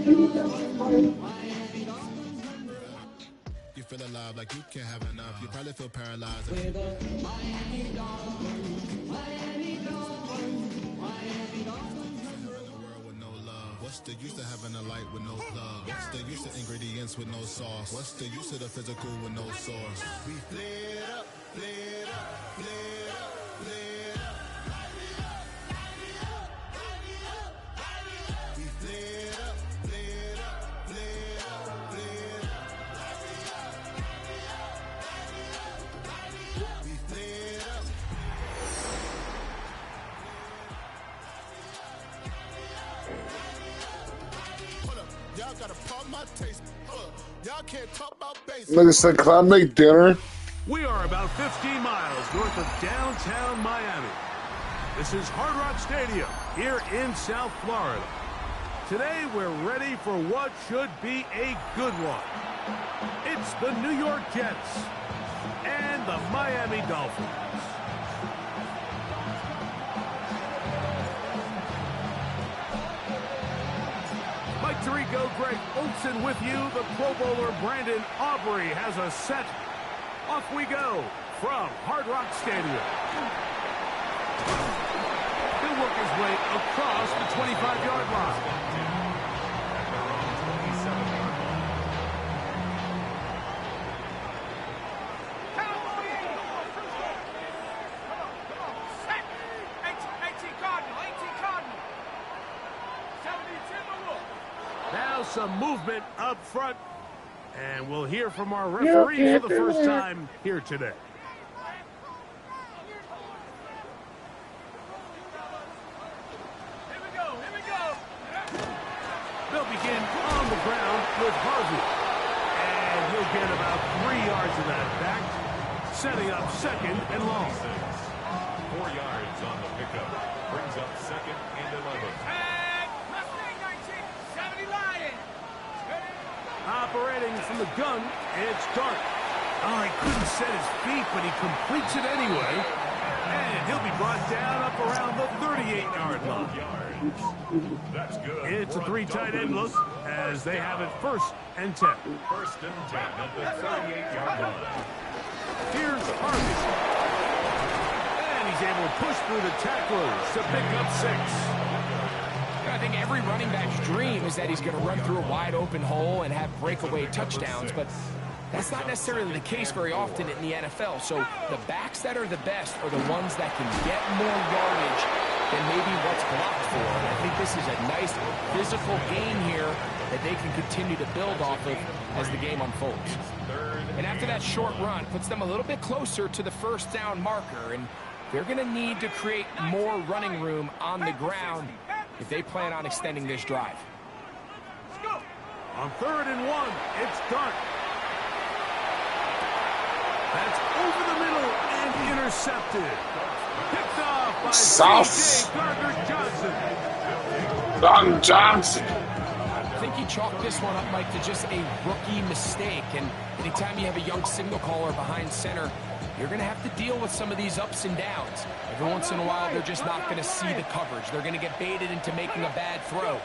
You feel alive like you can't have enough. You probably feel paralyzed. What's the use of having a light with no love? What's the use of ingredients with no sauce? What's the use of the physical with no source? We flared up, flared up, flared up, flared up. We flared up, flared up, flared up, flared up. We flared up. Y'all gotta pump my taste. Y'all can't talk about basics. Nigga said, can I make dinner? We are about 15 miles north of downtown Miami. This is Hard Rock Stadium here in South Florida. Today we're ready for what should be a good one. It's the New York Jets and the Miami Dolphins. Mike Tirico, Greg Olsen with you. The Pro Bowler Brandon Aubrey has a set. Off we go from Hard Rock Stadium. He'll work his way across the 25-yard line. Now some movement up front, and we'll hear from our referee for the first time here today. Here we go. They'll begin on the ground with Harvey, and he'll get about 3 yards of that back, setting up second and long. 4 yards on the pickup, brings up second and 11. Operating from the gun, it's Dart. Oh, he couldn't set his feet, but he completes it anyway. And he'll be brought down up around the 38-yard line. That's good. It's a 3 tight end look as they have it 1st and 10. 1st and 10 at the 38-yard line. Here's Harvey. And he's able to push through the tacklers to pick up 6. I think every running back's dream is that he's going to run through a wide open hole and have breakaway touchdowns, but that's not necessarily the case very often in the NFL. So the backs that are the best are the ones that can get more yardage than maybe what's blocked for. And I think this is a nice physical game here that they can continue to build off of as the game unfolds. And after that short run, puts them a little bit closer to the 1st down marker, and they're going to need to create more running room on the ground if they plan on extending this drive. Let's go. On 3rd and 1, it's Dart. That's over the middle and intercepted. Picked off by Sauce. Gardner-Johnson. Don Johnson. I think he chalked this one up, Mike, to just a rookie mistake. And anytime you have a young signal caller behind center, you're going to have to deal with some of these ups and downs. Every once in a while, they're just not going to see the coverage. They're going to get baited into making a bad throw.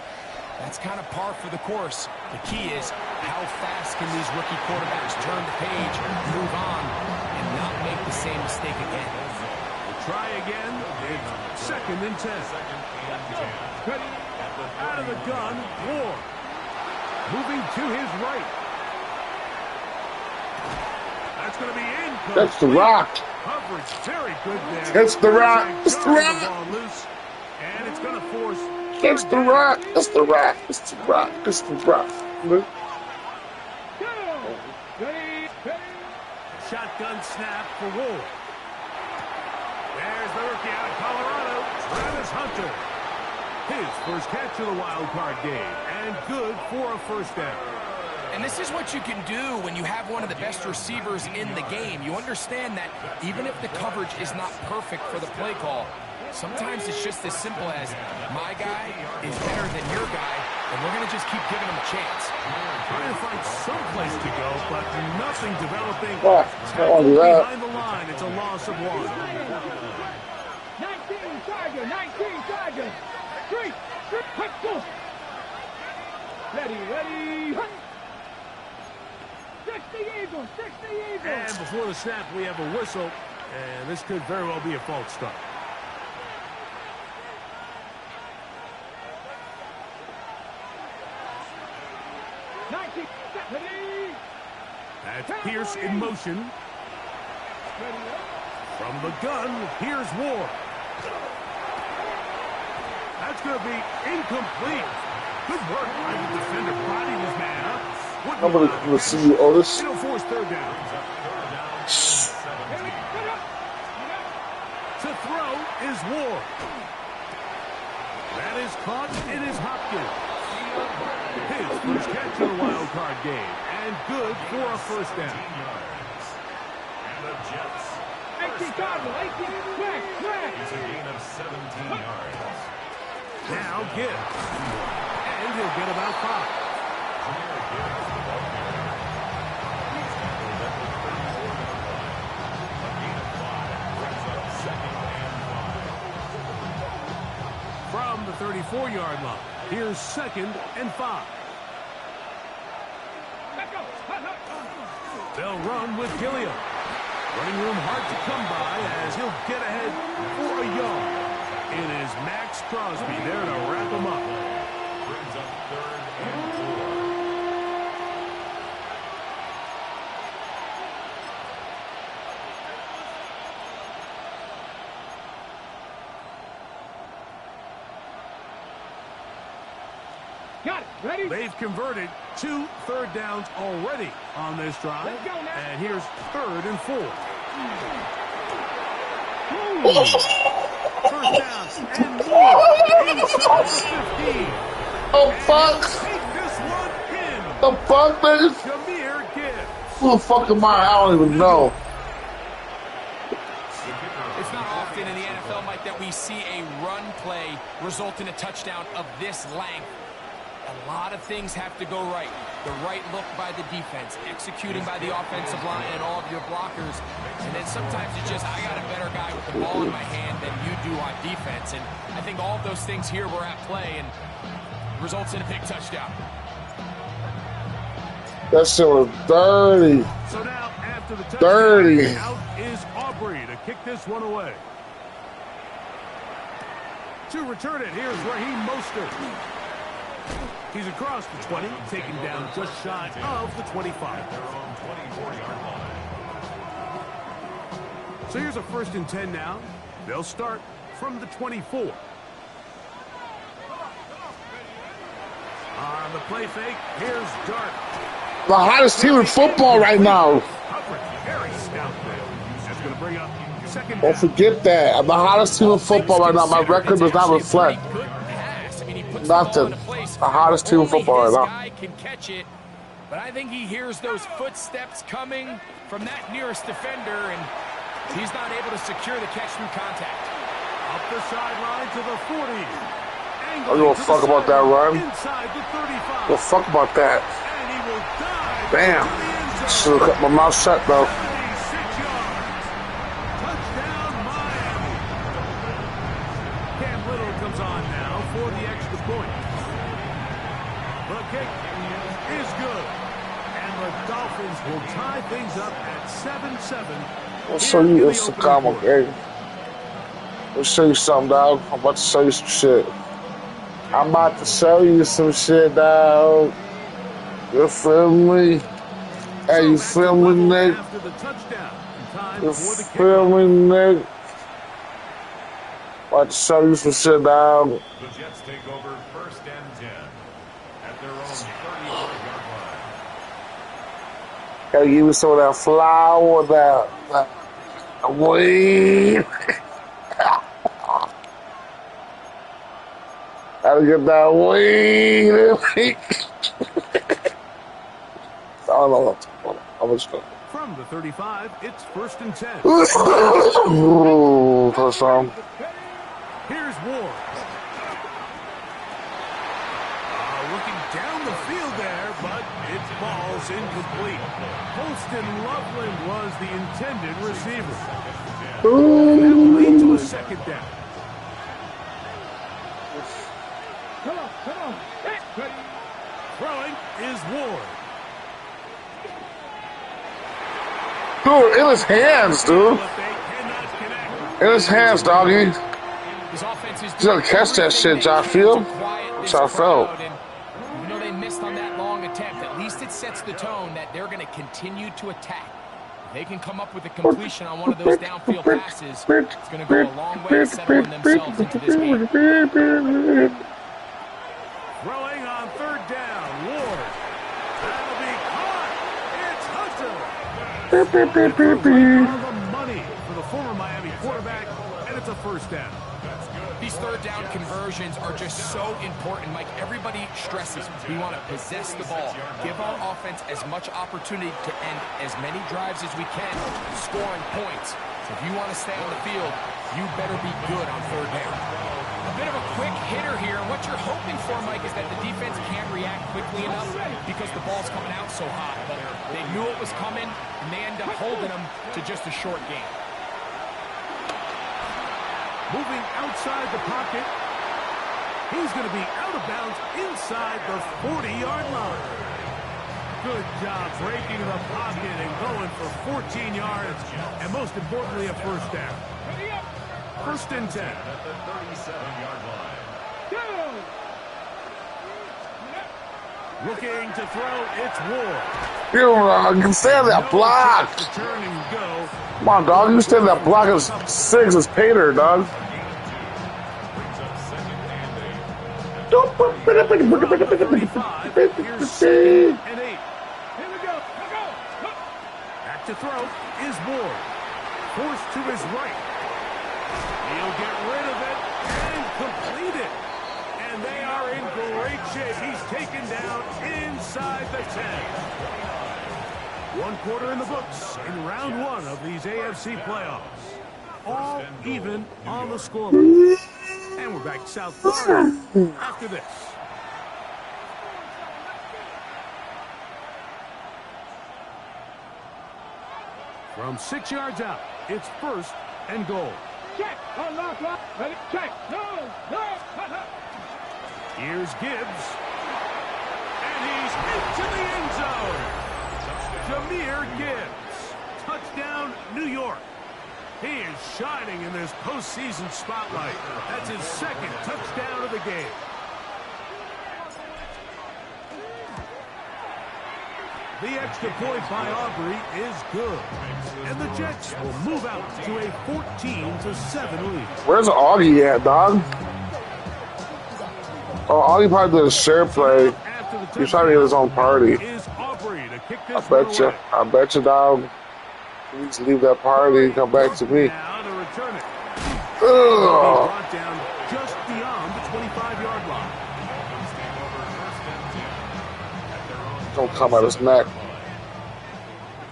That's kind of par for the course. The key is how fast can these rookie quarterbacks turn the page, move on, and not make the same mistake again. We'll try again. It's 2nd and 10. Out of the gun, Ward. Moving to his right. That's going to be incomplete. That's the rock. Coverage very good there. That's the rock. It's the rock. The ball loose, and it's going to force. That's the rock. That's the rock. That's the rock. That's the rock. Shotgun snap for Ward. There's the rookie out of Colorado, Travis Hunter. His first catch of the wild card game, and good for a 1st down. And this is what you can do when you have one of the best receivers in the game. You understand that even if the coverage is not perfect for the play call, sometimes it's just as simple as my guy is better than your guy, and we're going to just keep giving him a chance. Trying to find some place to go, but nothing developing. Behind the line, it's a loss of 1. 19 Chargers, 19 Chargers. 3, let's go. Ready. 60 Eagles. And before the snap, we have a whistle, and this could very well be a false start. That's Pierce in motion. From the gun, here's Ward. That's going to be incomplete. Good work by the defender, body his man up. Nobody can see you, Otis. It'll force third down. To throw is Ward. That is caught. It is Hopkins. His first catch in a wild card game. And good for a first down. And the Jets. 18 Cardinal, 18 quick. It's a gain of 17 yards. Now Gibbs. And he'll get about 5. From the 34-yard line, here's 2nd and 5. They'll run with Gilliam. Running room hard to come by as he'll get ahead for a yard. It is Max Crosby there to wrap him up. Brings up 3rd and 4. Got it. Ready? They've converted 2 third downs already on this drive. Let's go now. And here's 3rd and 4. First down and more inside the 15. Oh, fuck. Take this one in. The fuck, man? Jahmyr Gibbs. Who the fuck am I? I don't even know. It's not often in the NFL, Mike, that we see a run play result in a touchdown of this length. A lot of things have to go right. The right look by the defense, executing by the offensive line and all of your blockers. And then sometimes it's just, I got a better guy with the ball in my hand than you do on defense. And I think all of those things here were at play and results in a big touchdown. That shit was dirty. So now, after the touchdown, Dirty. out is Aubrey to kick this one away. To return it, here's Raheem Mostert. He's across the 20, taken down just shy of the 25. Their own 24-yard line. So here's a 1st and 10 now. They'll start from the 24. On the play fake, here's Dart. The hottest team in football right now. Hubbard, very stout there. That's going to bring up 2nd down. Don't forget that. I'm the hottest team in football right now. My record does not reflect nothing. The hottest team in football right now. Guy can catch it, but I think he hears those footsteps coming from that nearest defender, and he's not able to secure the catch through contact. Up the sideline to the 40. I don't give a fuck about that run. Inside the 35. Give a fuck about that. And he will dive Damn. to the end zone. Should have cut my mouth shut, though. 76 yards. Touchdown, Miami. Cam Little comes on now for the extra point. The kick is good. And the Dolphins will tie things up at 7-7. I'll show you Instagram, okay? I'll show you something, dog. I'm about to show you some shit. I'm about to show you some shit, dog. You feel me? Hey, you feel me, Nick? After the touchdown, time You for the feel kickoff. me, Nick? About to show you some shit, dog. The Jets take over 1st and 10 at their own 34-yard line. Gotta give me some of that flour, that weed. Gotta get that weed. I don't know. I'm just going. From the 35, it's 1st and 10. Ooh, touchdown. Here's Ward. Looking down the field there, but its ball's incomplete. Holston Loveland was the intended receiver. That will lead to a 2nd down. Come on. Throwing is Ward. Dude, in his hands, dude. But they cannot connect. In his hands, doggy. His offense is You gotta catch that shit, Josh Field. That's how I felt. Even though they missed on that long attempt, at least it sets the tone that they're going to continue to attack. If they can come up with a completion on one of those downfield passes, it's going to go a long way to settling themselves into this game. Throwing on third down. Ward. That'll be caught. It's Hunter. On the money for the former Miami quarterback, and it's a first down. These third down conversions are just so important, Mike. Everybody stresses we want to possess the ball, give our offense as much opportunity to end as many drives as we can, scoring points. So if you want to stay on the field, you better be good on third down. A bit of a quick hitter here. What you're hoping for, Mike, is that the defense can't react quickly enough because the ball's coming out so hot. But they knew it was coming, and they end up holding them to just a short game. Moving outside the pocket. He's going to be out of bounds inside the 40-yard line. Good job breaking the pocket and going for 14 yards, and most importantly, a first down. First and 10. At the 37-yard line. Looking to throw, it's Ward. You can stand that block. To turn and go. Come on, dog. You stand that block as 6 as Pater, dog. Here's second and 8. Here we go. Back to throw is Ward. Forced to his right. He'll get rid of it and complete it. And they are in great shape. He's taken down inside the 10. One quarter in the books in round one of these AFC playoffs. All even on the scoreboard. And we're back to South Florida after this. From 6 yards out, it's first and goal. Check. Unlock. Ready. Check. No. Here's Gibbs. And he's into the end zone. Jahmyr Gibbs. Touchdown, New York. He is shining in this postseason spotlight. That's his second touchdown of the game. The extra point by Aubrey is good. And the Jets will move out to a 14-7 lead. Where's Augie at, dog? Oh, Augie probably did a share play. He's trying to get his own party. Is Aubrey to kick this I bet you, dog. You need to leave that party and come back to me. Now to return it. Ugh. Brought down just beyond the 25-yard line. Don't come out his neck.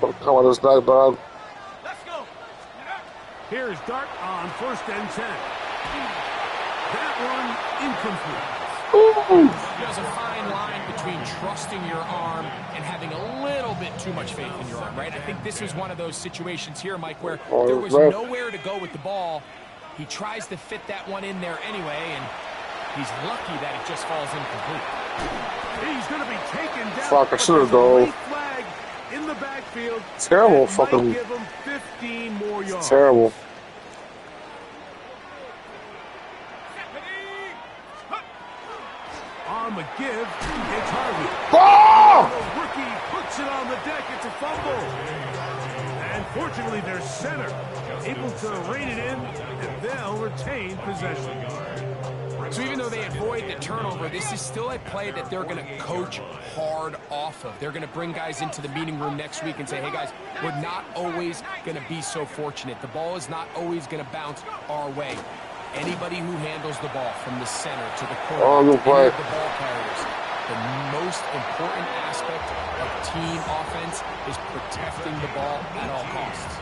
Don't come out his neck, dog. Let's go. Here's Dart on first and 10. That one incomplete. There's a fine line between trusting your arm and having a little bit too much faith in your arm, right? I think this was one of those situations here, Mike, where there was nowhere to go with the ball. He tries to fit that one in there anyway, and he's lucky that it just falls incomplete. He's going to be taken down. Fuck, I should have dove. Flag in the backfield. Terrible fucking. Give him 15 more yards. Terrible. On the give, it's Harvey. Oh! The rookie puts it on the deck. It's a fumble. And fortunately, their center able to rein it in, and they'll retain possession. So even though they avoid the turnover, this is still a play that they're going to coach hard off of. They're going to bring guys into the meeting room next week and say, hey, guys, we're not always going to be so fortunate. The ball is not always going to bounce our way. Anybody who handles the ball from the center to the corner, good play. the ball carriers, the most important aspect of team offense is protecting the ball at all costs.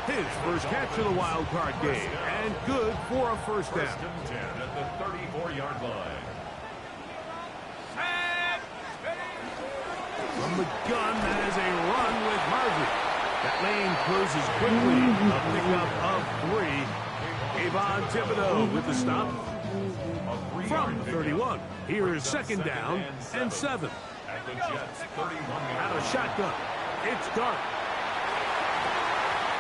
His first catch of the wild card game, and good for a first down. First and 10 at the 34-yard line. From the gun, that is a run with Harvey. That lane closes quickly. A pickup of 3. Avon Thibodeau with the stop. From 31, here is second down and 7. the Jets 31 yards. Out of shotgun. It's Dart.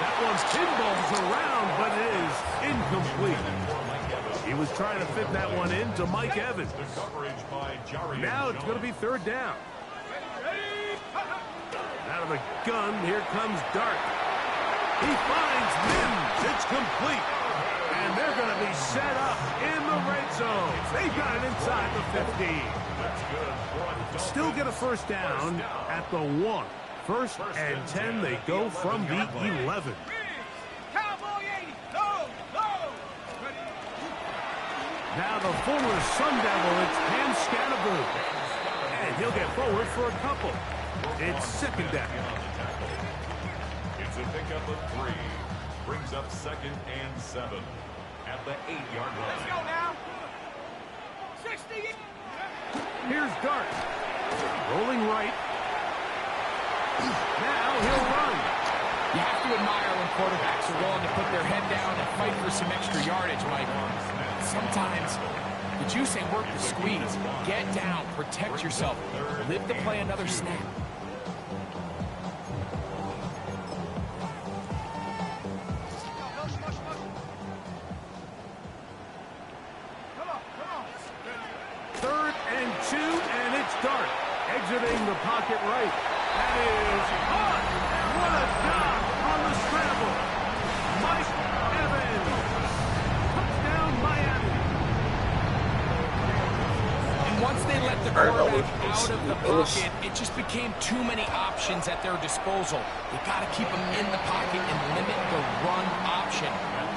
That one pinballs around, but it is incomplete. He was trying to fit that one into Mike Evans. The coverage by Jari. Now it's going to be third down. Out of the gun, here comes Dart. He finds Mims. It's complete. And they're going to be set up in the red zone. They've got it inside the 15. That's good. Still get a first down at the 1. First and 10, they go from the 11. Now the former Sun Devil, it's Cam Scannaboo. And he'll get forward for a couple. It's second down. It's a pickup of 3. Brings up second and 7 at the 8-yard line. Let's go now. 60. Here's Dart. Rolling right. Now he'll run. You have to admire when quarterbacks are willing to put their head down and fight for some extra yardage, Mike. Sometimes the juice ain't worth the squeeze. Get down, protect yourself, live to play another snap. Third and 2, and it's Dart. Exiting the pocket right. That is caught. What a job on the scramble. Mike Evans. Touchdown, Miami. And once they let the quarterback out of the pocket, it just became too many options at their disposal. You got to keep him in the pocket and limit the run option.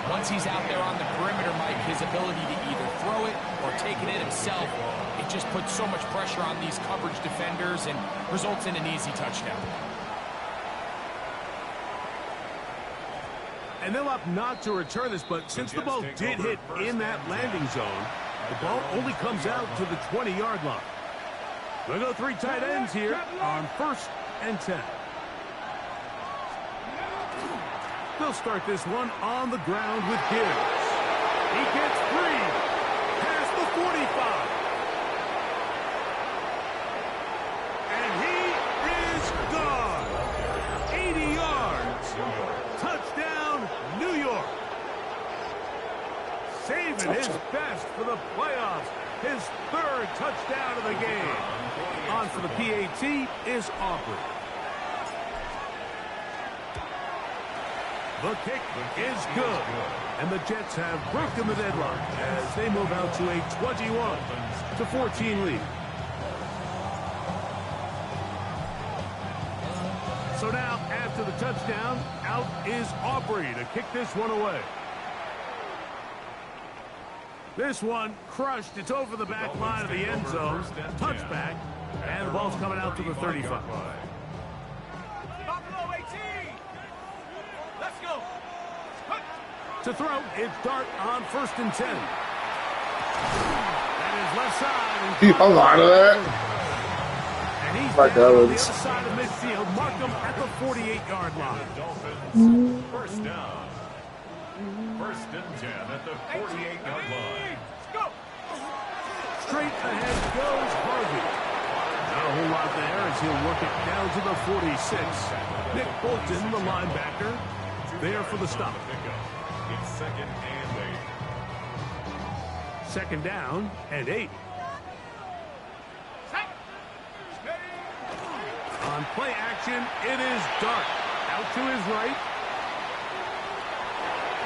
Once he's out there on the perimeter, Mike, his ability to either throw it or take it in himself, it just puts so much pressure on these coverage defenders and results in an easy touchdown. And they'll opt not to return this, but since the ball did hit in that landing zone, the ball only comes out to the 20-yard line. We'll go 3 tight ends here on first and 10. They'll start this one on the ground with Gibbs. He gets 3 past the 45. And he is gone. 80 yards. Touchdown, New York. Saving his best for the playoffs. His 3rd touchdown of the game. On for the PAT is Aubrey. The kick is good. And the Jets have broken the deadlock as they move out to a 21-14 lead. So now, after the touchdown, out is Aubrey to kick this one away. This one crushed. It's over the back line of the end zone. Touchback. And the ball's coming out to the 35. Let's go. To throw, it's Dart on first and 10. That is left side. And Keep a lot of that. And he's Mike down on the Evans. other side of midfield. Mark him at the 48-yard line. Dolphins, first down. First and 10 at the 48-yard line. Go. Straight ahead goes Harvey. Not a whole lot there as he'll work it down to the 46. Nick Bolton, the linebacker, there for the stop. It's second and 8. Second down and 8. On play action, it is Dart. Out to his right.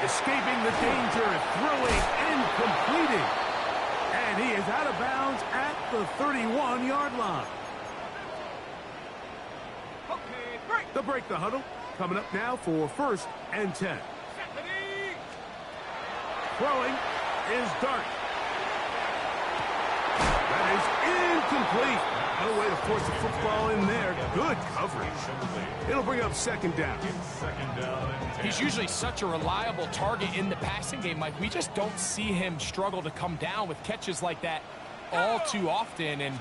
Escaping the danger, throwing and completing. And he is out of bounds at the 31-yard line. They'll break the huddle. Coming up now for first and 10. Throwing is Dart. That is incomplete. No way to force the football in there. Good coverage. It'll bring up second down. Second down and 10. He's usually such a reliable target in the passing game, Mike. We just don't see him struggle to come down with catches like that all too often. And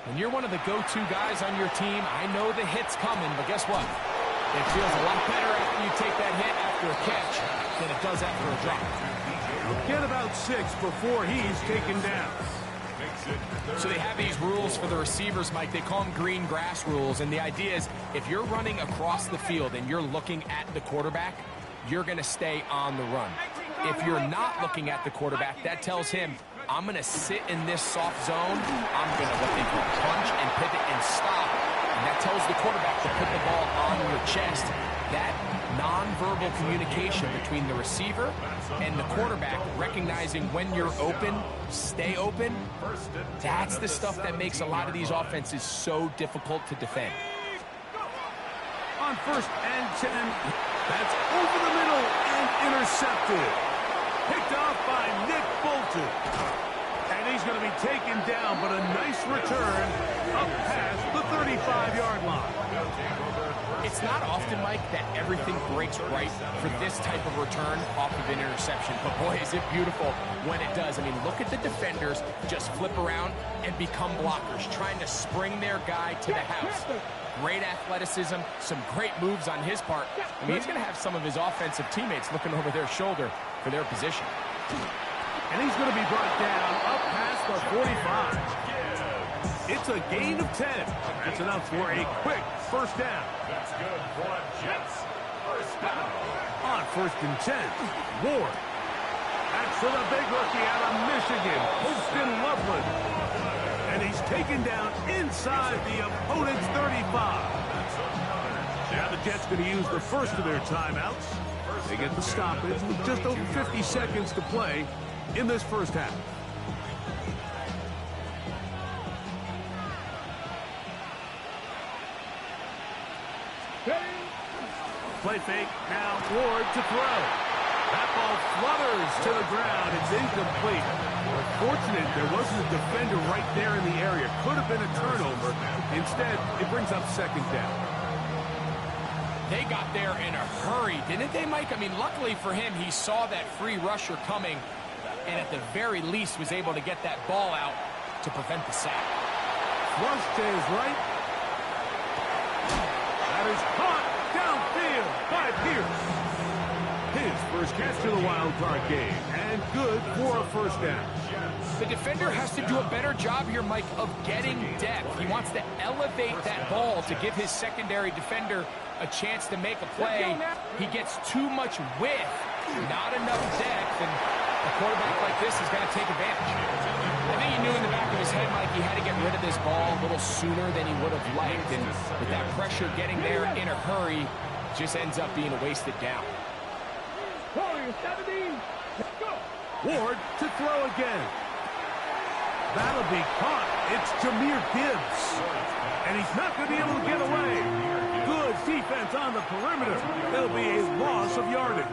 when you're one of the go-to guys on your team, I know the hit's coming, but guess what? It feels a lot better after you take that hit after a catch than it does after a drop. Get about 6 before he's taken down. So they have these rules for the receivers, Mike. They call them green grass rules, and the idea is if you're running across the field and you're looking at the quarterback, you're going to stay on the run. If you're not looking at the quarterback, that tells him, I'm going to sit in this soft zone. I'm going to what they call punch and pivot and stop. And that tells the quarterback to put the ball on your chest. That nonverbal communication between the receiver and the quarterback, recognizing when you're open, stay open, that's the stuff that makes a lot of these offenses so difficult to defend. On 1st and 10, that's over the middle and intercepted. Picked off by Nick Bolton. And he's going to be taken down, but a nice return up past the 35-yard line. It's not often, Mike, that everything breaks right for this type of return off of an interception. But boy, is it beautiful when it does. I mean, look at the defenders just flip around and become blockers, trying to spring their guy to the house. Great athleticism, some great moves on his part. I mean, he's going to have some of his offensive teammates looking over their shoulder for their position. And he's going to be brought down up past the 45. It's a gain of 10. That's enough for a quick first down. That's good for the Jets. First down. On 1st and 10, Ward. That's to the big rookie out of Michigan, Poston Loveland. And he's taken down inside the opponent's 35. Now the Jets going to use the first of their timeouts. They get the stoppage with just over 50 seconds to play in this first half. Play fake, now Ward to throw. That ball flutters to the ground. It's incomplete. Fortunate there wasn't a defender right there in the area. Could have been a turnover. Instead, it brings up 2nd down. They got there in a hurry, didn't they, Mike? I mean, luckily for him, he saw that free rusher coming and at the very least was able to get that ball out to prevent the sack. Flush to his right. That is caught downfield by Pierce. His first catch to the wild card game, and good for a first down. The defender has to do a better job here, Mike, of getting depth. He wants to elevate that ball to give his secondary defender a chance to make a play. He gets too much width, not enough depth, and a quarterback like this is going to take advantage. I think he knew in the back of his head, Mike, he had to get rid of this ball a little sooner than he would have liked, and with that pressure getting there in a hurry, just ends up being a wasted down. Ward to throw again. That'll be caught. It's Jahmyr Gibbs. And he's not going to be able to get away. Good defense on the perimeter. There'll be a loss of yardage.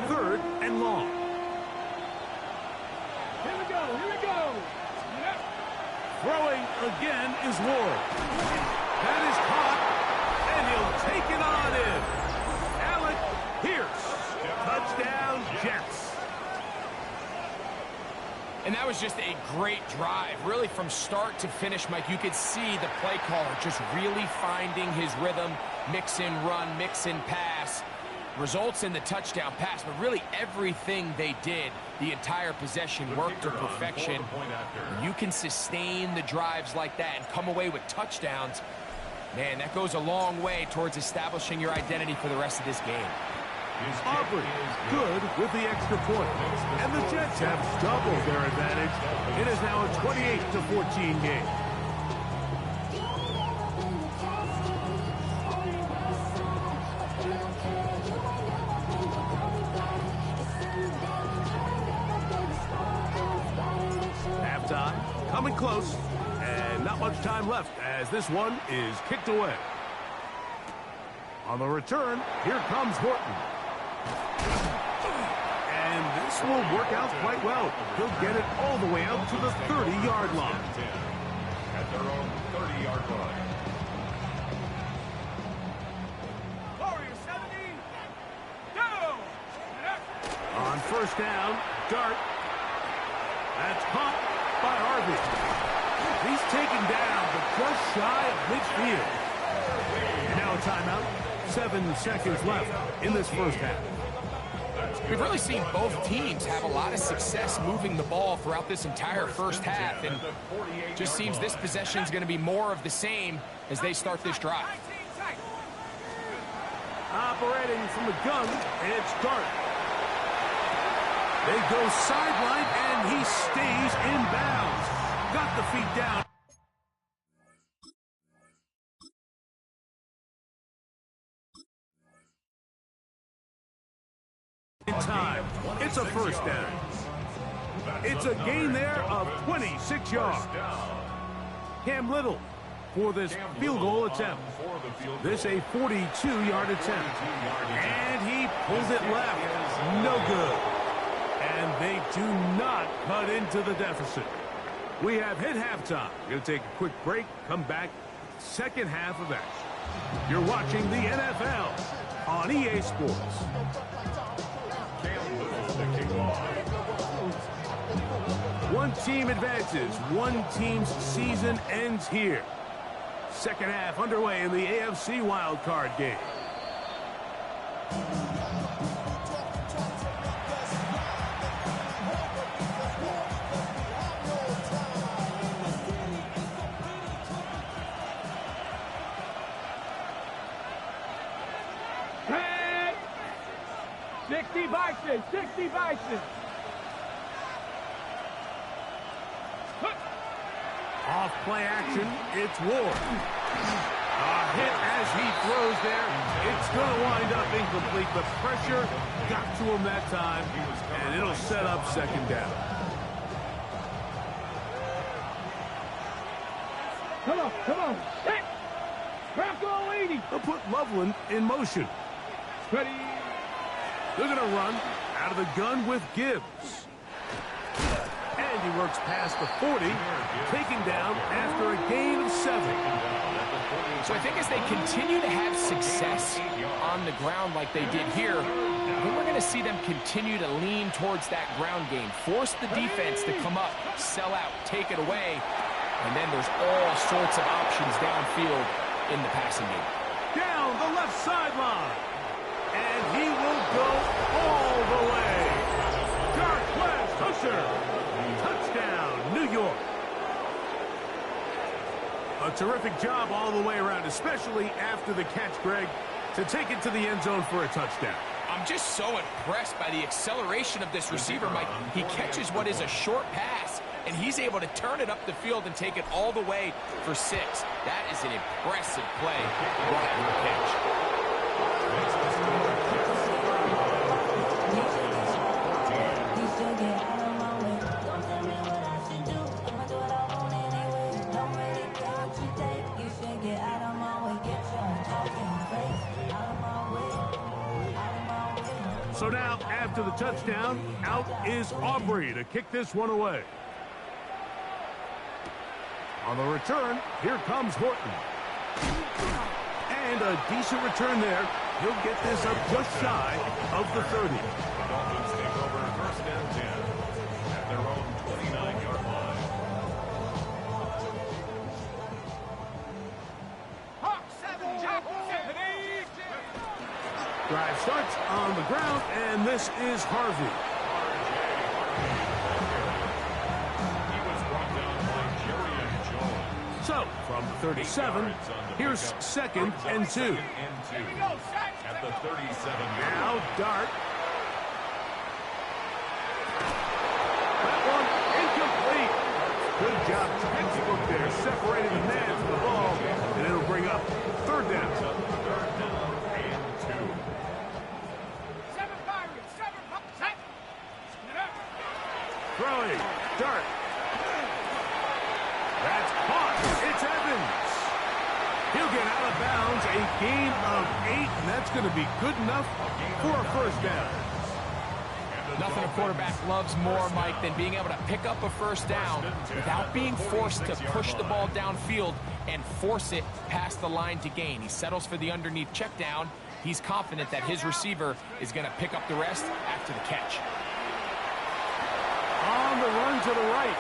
3rd and long. Here we go. Throwing again is Ward. That is caught. And he'll take it on in. Alec Pierce. Touchdown, Jets. And that was just a great drive. Really, from start to finish, Mike, you could see the play caller just really finding his rhythm. Mix in run, mix in pass. Results in the touchdown pass, but really everything they did, the entire possession worked to perfection. When you can sustain the drives like that and come away with touchdowns, man, that goes a long way towards establishing your identity for the rest of this game. Aubrey good with the extra point. And the Jets have doubled their advantage. It is now a 28-14 game. Halftime coming close. And not much time left as this one is kicked away. On the return, here comes Horton. And this will work out quite well. He'll get it all the way out to the 30-yard line. At their own 30-yard line. Warriors 70. Go. On 1st down, Dart. That's caught by Harvey. He's taken down, but just shy of midfield. And now a timeout. 7 seconds left in this first half. We've really seen both teams have a lot of success moving the ball throughout this entire first half, and just seems this possession is going to be more of the same as they start this drive. Operating from the gun, it's Dart. They go sideline, and he stays in bounds. Got the feet down. In time, it's a first down. It's a gain there of 26 yards. Cam Little for this field goal attempt. This a 42-yard attempt. And he pulls it left. No good. And they do not cut into the deficit. We have hit halftime. We're going to take a quick break, come back, second half of action. You're watching the NFL on EA Sports. One team advances. One team's season ends here. Second half underway in the AFC wildcard game. Hey! 60 Bison, 60 Bison. Off play action, it's Ward. A hit as he throws there. It's going to wind up incomplete. The pressure got to him that time, and it'll set up second down. Come on. Set. Rocco 80. They'll put Loveland in motion. Ready. They're going to run out of the gun with Gibbs. And he works past the 40, taken down after a gain of 7. So I think as they continue to have success on the ground like they did here, then we're going to see them continue to lean towards that ground game, force the defense to come up, sell out, take it away, and then there's all sorts of options downfield in the passing game. Down the left sideline. And he will go all the way. Dark West Husher. Touchdown, New York. A terrific job all the way around, especially after the catch, Greg, to take it to the end zone for a touchdown. I'm just so impressed by the acceleration of this receiver, Mike. He catches what is a short pass, and he's able to turn it up the field and take it all the way for 6. That is an impressive play right after the catch. So now, after the touchdown, out is Aubrey to kick this one away. On the return, here comes Horton. And a decent return there. He'll get this up just shy of the 30. The Dolphins take over first and 10 at their own 29-yard line. Drive starts on the ground, and this is Harvey. He was brought down by Jerry and Jones. So, from the 37, here's second and 2. At the 37-yard Now, Dart. That one incomplete. Good job, textbook there, separating the man from the ball, and it'll bring up third down. Throwing, Dart. That's caught. It's Evans. He'll get out of bounds. A gain of 8, and that's going to be good enough for a first down. Nothing a quarterback loves more, Mike, than being able to pick up a first down without being forced to push the ball downfield and force it past the line to gain. He settles for the underneath check down. He's confident that his receiver is going to pick up the rest after the catch. On the run to the right.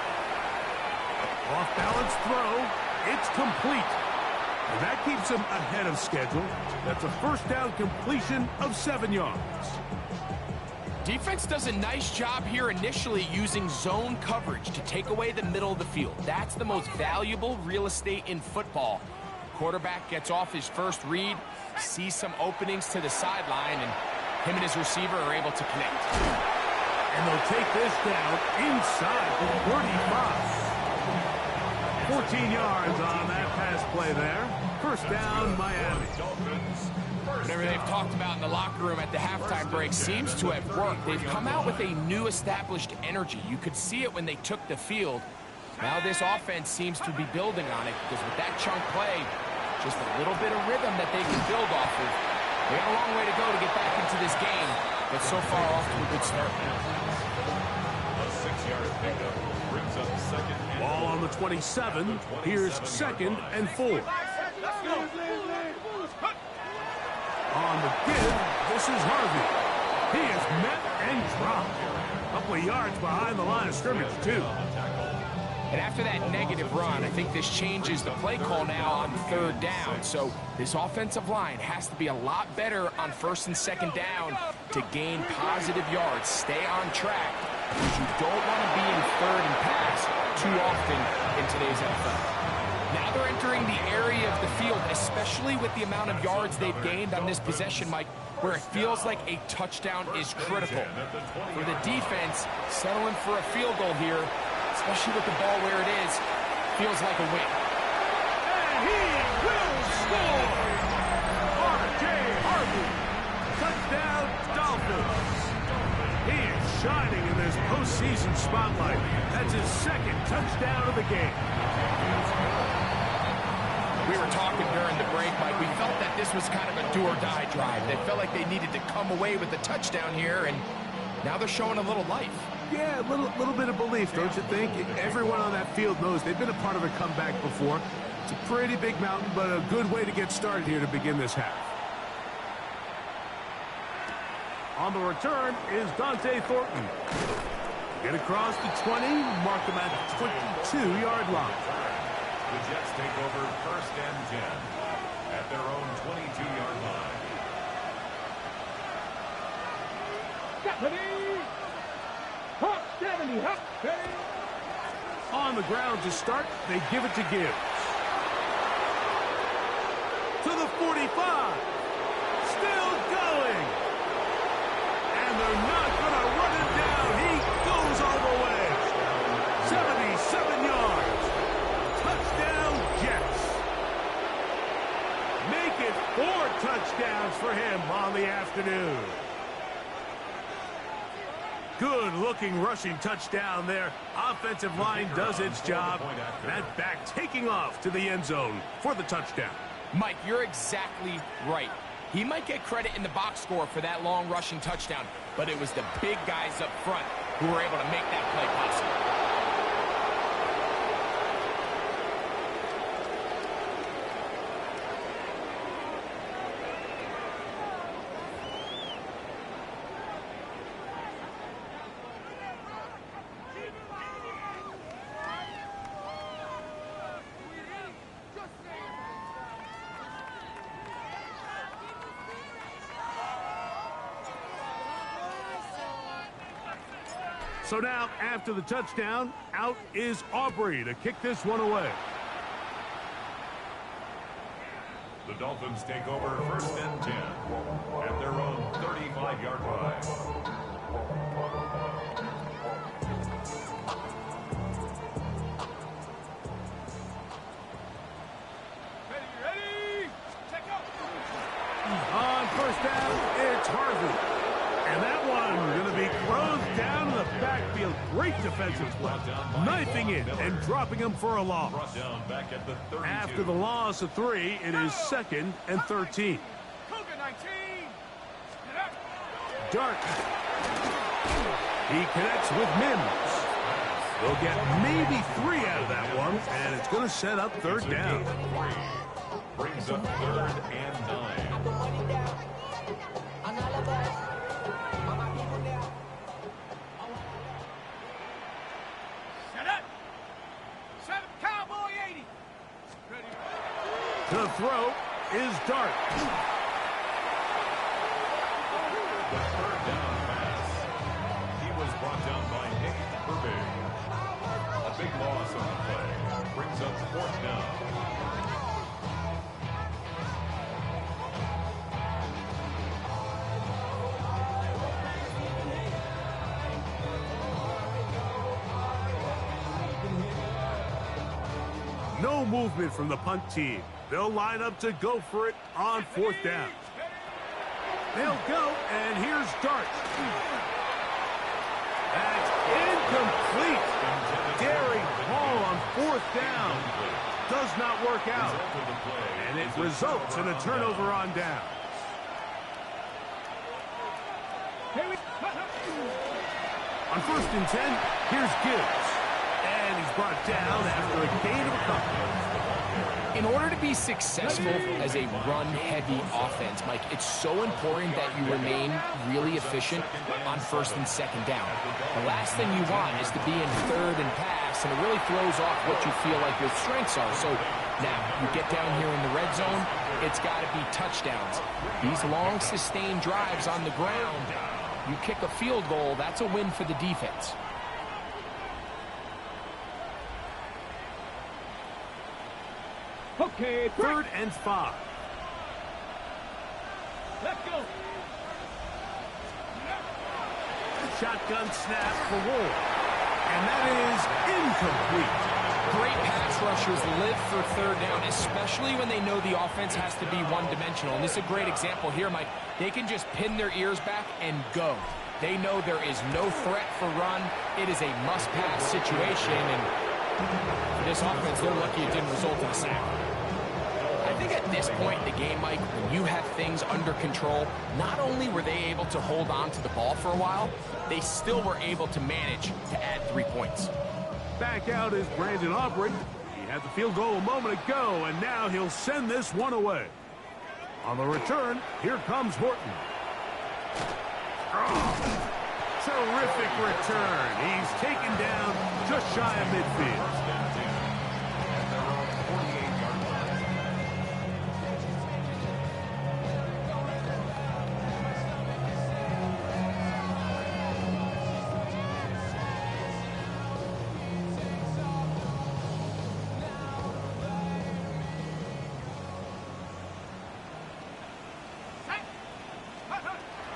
Off-balance throw. It's complete. And that keeps him ahead of schedule. That's a first down completion of 7 yards. Defense does a nice job here initially using zone coverage to take away the middle of the field. That's the most valuable real estate in football. Quarterback gets off his first read, sees some openings to the sideline, and him and his receiver are able to connect. And they'll take this down inside the 35. 14 yards on that pass play there. First down, Miami. Whatever they've talked about in the locker room at the halftime break seems to have worked. They've come out with a new established energy. You could see it when they took the field. Now this offense seems to be building on it because with that chunk play, just a little bit of rhythm that they can build off of. They got a long way to go to get back into this game, but so far off to a good start. A 6-yard pickup brings up second and Ball on the 27. Here's second and 4. On the give, this is Harvey. He is met and dropped. A couple of yards behind the line of scrimmage, too. And after that negative run, I think this changes the play call now on third down. So this offensive line has to be a lot better on first and second down to gain positive yards. Stay on track because you don't want to be in third and pass too often in today's NFL. Now they're entering the area of the field, especially with the amount of yards they've gained on this possession, Mike, where it feels like a touchdown is critical. For the defense, settling for a field goal here, especially with the ball where it is, feels like a win. And he will score! R.J. Harvey, touchdown Dolphins. He is shining in this postseason spotlight. That's his second touchdown of the game. We were talking during the break, Mike. We felt that this was kind of a do-or-die drive. They felt like they needed to come away with the touchdown here, and now they're showing a little life. Yeah, a little bit of belief, don't you think? Everyone on that field knows they've been a part of a comeback before. It's a pretty big mountain, but a good way to get started here to begin this half. On the return is Dante Thornton. Get across the 20, mark them at the 22-yard line. the Jets take over first and 10 at their own 22-yard line. Hop 70, hop 70. On the ground to start, they give it to Gibbs. To the 45. Still going. And they're not going to run it down. He goes all the way. 77 yards. Touchdown, Jets. Make it 4 touchdowns for him on the afternoon. Good-looking rushing touchdown there. Offensive line does its job. That back taking off to the end zone for the touchdown. Mike, you're exactly right. He might get credit in the box score for that long rushing touchdown, but it was the big guys up front who were able to make that play possible. So now, after the touchdown, out is Aubrey to kick this one away. The Dolphins take over first and 10 at their own 35-yard line. On first down, it's Harvey. And that one going to be thrown down in the backfield. Great defensive play. Knifing it and dropping him for a loss. Brought down back at the 32. After the loss of 3, it is 2nd and 13. Dart. He connects with Mims. They'll get maybe 3 out of that one, and it's going to set up 3rd down. Brings up 3rd and 9. To throw is Dart. The 3rd down pass 4th down. No movement from the punt team. They'll line up to go for it on 4th down. They'll go, and here's Dart. That's incomplete. Gary Hall on 4th down. Does not work out. And it results in a turnover on down. On 1st and 10, here's Gibbs. And he's brought down after a gain of a couple. In order to be successful as a run-heavy offense, Mike, it's so important that you remain really efficient on 1st and 2nd down. The last thing you want is to be in 3rd and pass, and it really throws off what you feel like your strengths are. So now you get down here in the red zone, it's got to be touchdowns. These long, sustained drives on the ground, you kick a field goal, that's a win for the defense. Okay, 3rd and 5. Let's go. Shotgun snap for Ward. And that is incomplete. Great pass rushers live for 3rd down, especially when they know the offense has to be one-dimensional. And this is a great example here, Mike. They can just pin their ears back and go. They know there is no threat for run. It is a must-pass situation, and for this offense, they're lucky it didn't result in a sack. I think at this point in the game, Mike, when you have things under control, not only were they able to hold on to the ball for a while, they still were able to manage to add 3 points. Back out is Brandon Aubrey. He had the field goal a moment ago, and now he'll send this one away. On the return, here comes Horton. Oh, terrific return. He's taken down just shy of midfield.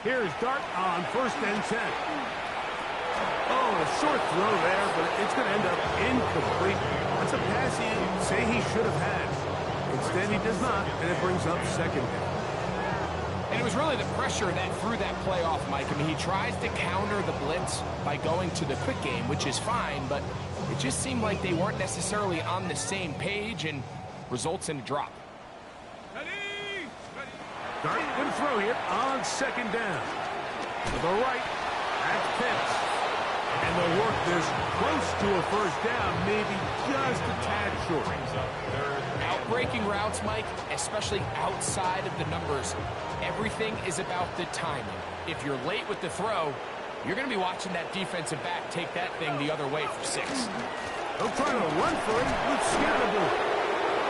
Here's Dart on 1st and 10. Oh, a short throw there, but it's going to end up incomplete. That's a pass he'd say he should have had. Instead, he does not, and it brings up 2nd down. And it was really the pressure that threw that play off, Mike. I mean, he tries to counter the blitz by going to the quick game, which is fine, but it just seemed like they weren't necessarily on the same page and results in a drop. Dart going to throw here on 2nd down. To the right, that's Pitts. And they'll work this close to a 1st down, maybe just a tad short. Outbreaking routes, Mike, especially outside of the numbers, everything is about the timing. If you're late with the throw, you're going to be watching that defensive back take that thing the other way for 6. They'll try to run for him with Scatterboard.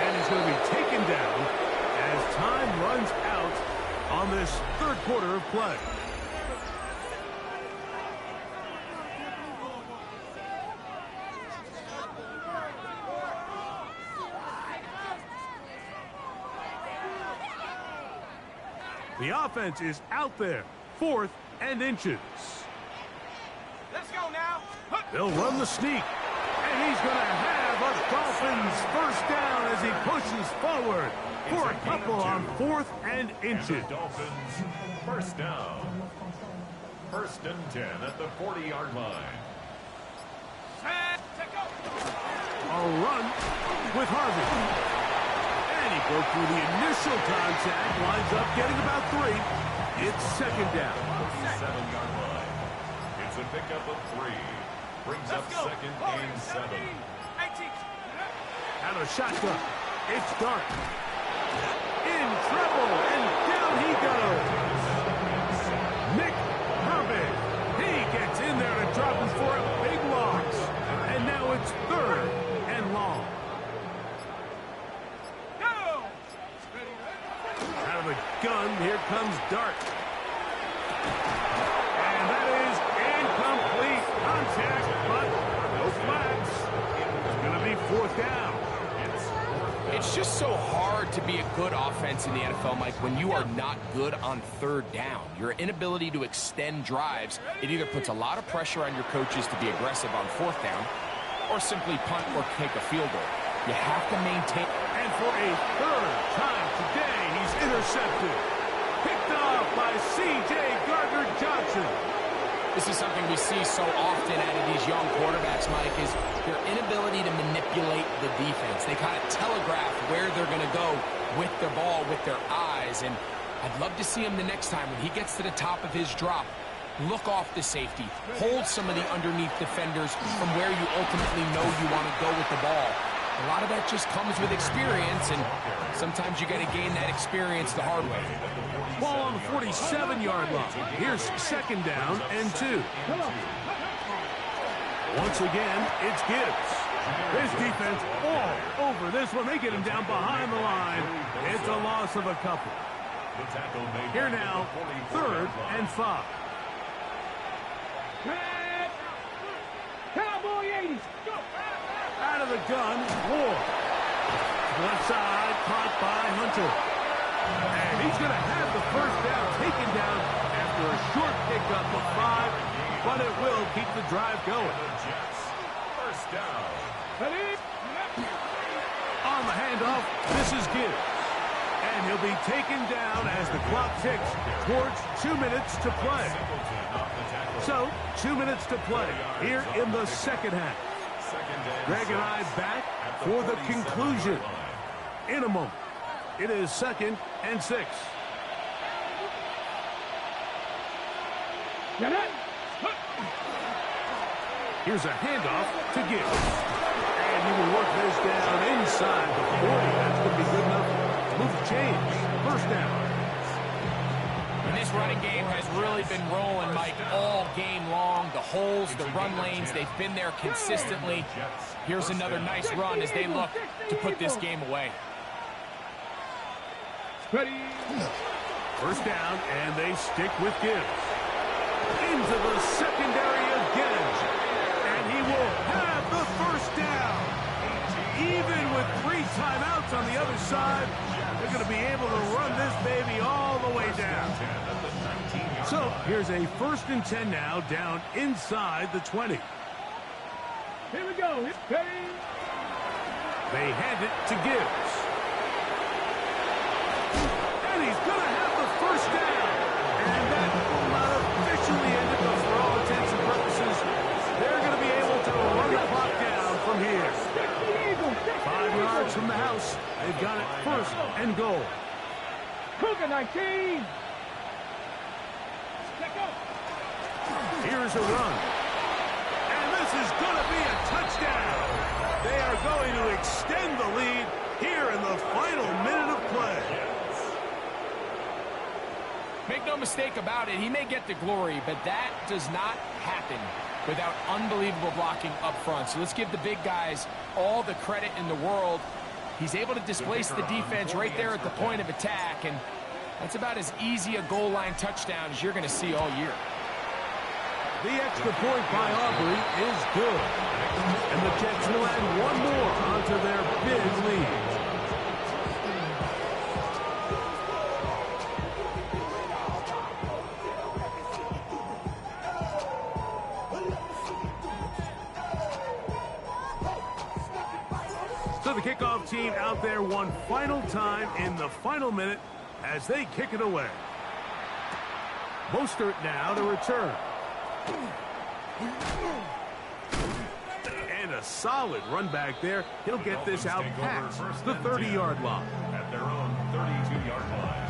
And he's going to be taken down as time runs out on this 3rd quarter of play. The offense is out there, 4th and inches. Let's go now. They'll run the sneak, and he's going to have a Dolphins 1st down as he pushes forward for a couple on 4th and inches. Dolphins 1st down. 1st and 10 at the 40-yard line. A run with Harvey. And he broke through the initial contact, winds up getting about 3. It's 2nd down. 7-yard line. It's a pickup of 3. Brings up 2nd and 7. Out of shotgun. It's Dart. In trouble, and down he goes. Nick Herbig. He gets in there to drop him for a big loss. And now it's 3rd and long. Out of the gun, here comes Dart. And that is incomplete contact, but no flags. It's going to be 4th down. It's It's just so hard to be a good offense in the NFL, Mike, when you are not good on third down. Your inability to extend drives, it either puts a lot of pressure on your coaches to be aggressive on fourth down or simply punt or take a field goal. You have to maintain. And for a third time today, he's intercepted. Picked off by C.J. Gardner-Johnson. This is something we see so often out of these young quarterbacks, Mike, is their inability to manipulate the defense. They kind of telegraph where they're going to go with their ball, with their eyes. And I'd love to see him the next time when he gets to the top of his drop. Look off the safety. Hold some of the underneath defenders from where you ultimately know you want to go with the ball. A lot of that just comes with experience, and sometimes you got to gain that experience the hard way. Ball on the 47-yard line. Here's second down and 2. Once again, it's Gibbs. His defense all over this one. They get him down behind the line. It's a loss of a couple. Here now, third and 5. Cowboy 80s. Go. Out of the gun, Ward. Left side, caught by Hunter. And he's going to have the first down taken down after a short pickup of 5, but it will keep the drive going. First down. On the handoff, this is Gibbs. And he'll be taken down as the clock ticks towards 2 minutes to play. So, 2 minutes to play here in the second half. Greg and I back for the conclusion in a moment. It is second and 6. Here's a handoff to Gibbs. And he will work this down inside the 40. That's going to be good enough to move the change. First down. And this running game has really been rolling, Mike, all game long. The holes, the run lanes, they've been there consistently. Here's another nice run as they look to put this game away. Ready. First down, and they stick with Gibbs. Into the secondary again. And he will have the first down. Even with 3 timeouts on the other side, they're going to be able to run this baby all the way down. So here's a 1st and 10 now, down inside the 20. Here we go. Ready. They hand it to Gibbs. And he's going to have the first down. And that will not officially end it, but for all intents and purposes, they're going to be able to run the clock down from here. 5 yards from the house. They've got it 1st and goal. Cougar 19. Here's a run. And this is going to be a touchdown. They are going to extend the lead here in the final minute of play. Make no mistake about it, he may get the glory, but that does not happen without unbelievable blocking up front. So let's give the big guys all the credit in the world. He's able to displace the defense right there at the point of attack, and that's about as easy a goal line touchdown as you're going to see all year. The extra point by Aubrey is good. And the Jets will add one more onto their big lead. So the kickoff team out there one final time in the final minute as they kick it away. Mostert now to return. And a solid run back there. He'll get this out past the 30-yard line. At their own 32-yard line.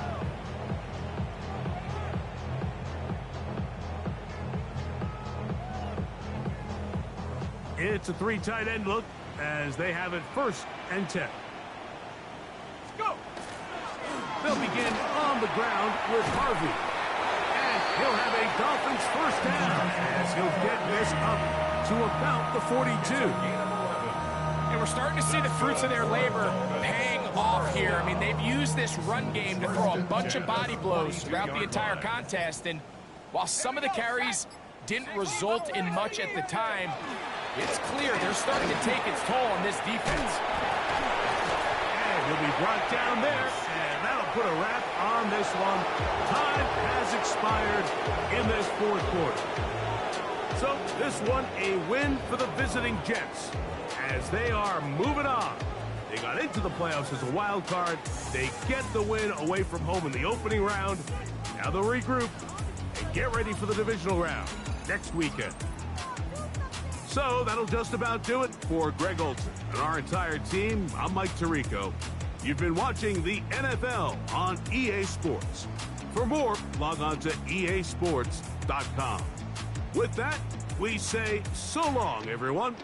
It's a 3 tight end look as they have it 1st and 10. Let's go. They'll begin on the ground with Harvey. And he'll have a Dolphins first down as he'll get this up to about the 42. And we're starting to see the fruits of their labor paying off here. I mean, they've used this run game to throw a bunch of body blows throughout the entire contest. And while some of the carries didn't result in much at the time, it's clear they're starting to take its toll on this defense. And will be brought down there, and that'll put a wrap on this one. Time has expired in this fourth quarter. So this one a win for the visiting Jets as they are moving on. They got into the playoffs as a wild card. They get the win away from home in the opening round. Now they'll regroup and get ready for the divisional round next weekend. So that'll just about do it for Greg Olson and our entire team. I'm Mike Tirico. You've been watching the NFL on EA Sports. For more, log on to easports.com. With that, we say so long, everyone.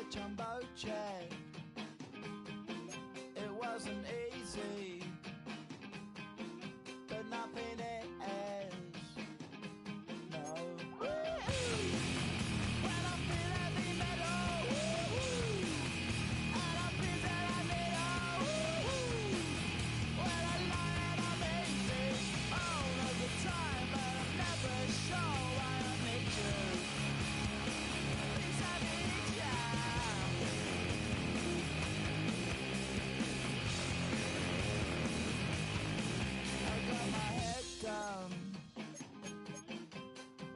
Jumbo jet. It wasn't easy, but nothing is. No. When I feel heavy metal, and I feel that I need when I lie and I'm easy all of the time, but I'm never sure why I need you. Things I need you.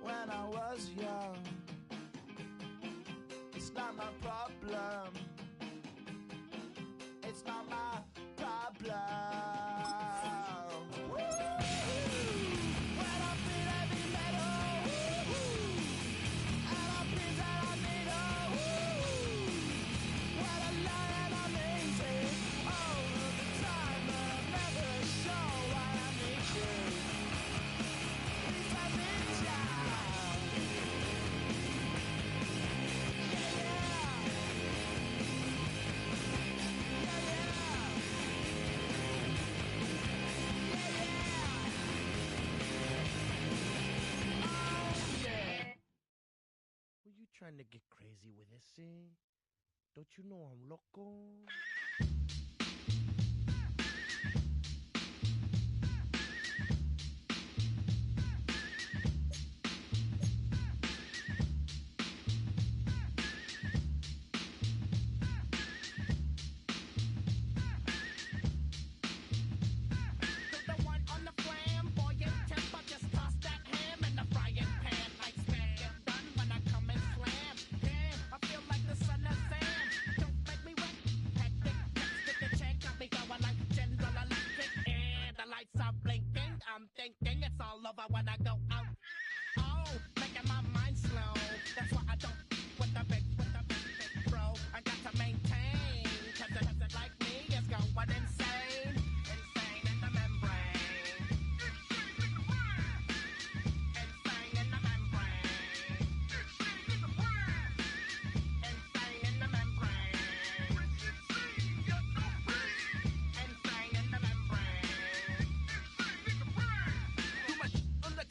When I was young, it's not my problem. It's not my problem. When I feel heavy metal, and I feel that I need when I lie and I'm easy all of the time, but I'm never sure why I need you. Please I need you. Were you trying to get crazy with this thing? Don't you know I'm loco? The one on the flamboyant temper, just toss that ham in the frying pan like spam. Get done when I come and slam. Damn, I feel like the son of Sam. Don't make me wet. Hectic, next to the check, got me going like General Electric. And the lights are blinking. I'm thinking it's all over when I go out. Oh, making my mind slow. That's why I don't with the big bro. I got to maintain. Cause it like me is going insane. Insane in the membrane. Insane in the membrane. Insane in the membrane. Insane in the membrane. Too much on the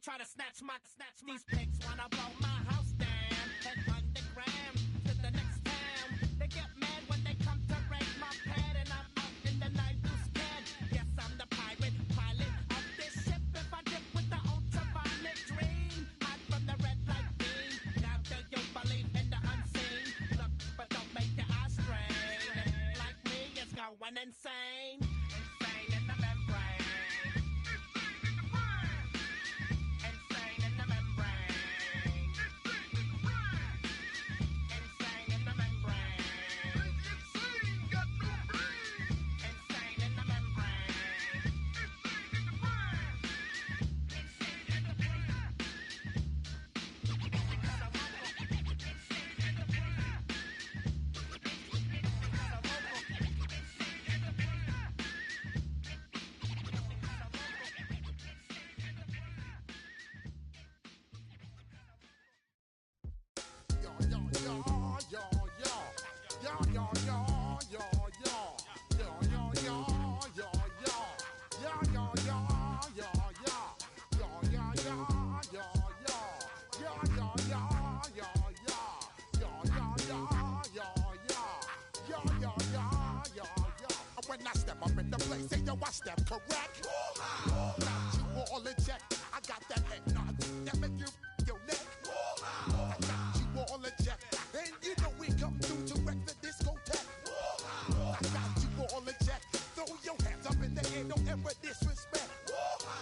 try to snatch these pigs wanna blow my house down. Head underground to the next town. They get mad when they come to raid my pad, and I'm out in the night too scared. Yes, I'm the pirate pilot of this ship. If I dip with the ultraviolet dream, hide from the red light beam. Now do you believe in the unseen? Look, but don't make your eyes strain. Like me, it's going insane. Insane in the membrane. Insane in the membrane. Insane in the membrane. Insane got no brain. Insane in the membrane. Insane in the brain. Because I'm local. Insane in the brain. Because I'm local. Insane in the brain. When I step up in the place, say yo, I step correct. Got you all in check. I got that head nod that make you your neck. I got you all in check, and you know we come through to wreck the discotheque. I got you all in check. Throw your hands up in the air, don't ever disrespect.